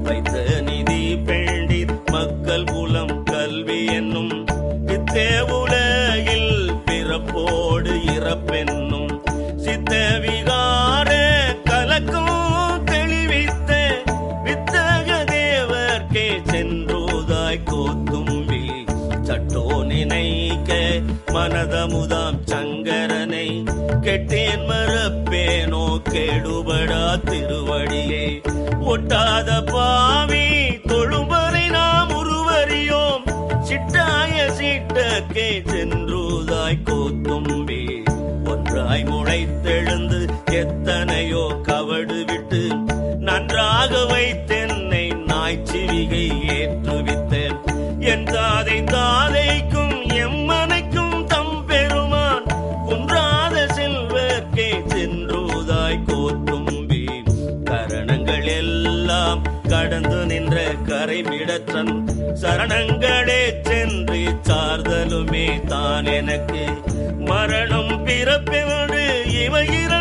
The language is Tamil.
வைத்த நிதி பெண்டிர் மக்கள் குலம் கல்வி என்னும் வித்தே உலகில் பிறப்போடு இறப்பென்னும் சித்த விகார கலக்கும் தெளிவித்த வித்தக தேவர்க்கே சென்றுதாய் கோத்தும்பி சட்டோ நினைக்க மனதமுதாம் சங்கரனை கெட்டேன் மறப்பேனோ கெடுபடா திருவடியே ஒட்டாத பாவி தொழும்பரை நாம் உருவறியோம் சிட்டாய சீட்டக்கே சென்றுதாய் கோத்தும்பி ஒன்றாய் முளைத்தெழுந்து எத்தனையோ கவடு விட்டு நன்றாக வைத்தென்னை நாய்ச்சிவிகை ஏற்றுவித்தேன் என் தாதை தாதைக்கும் எம்மனைக்கும் தம் பெருமான் குன்றாத செல்வர்க்கே சென்றுதாய் கோத்தும்பி கரணங்கள் எல்லாம் கடந்து நின்ற கரைமிடற்றன் சரணங்களே சென்று சார்தலுமே தான் எனக்கு மரணம் பிறப்பென்று இவையிற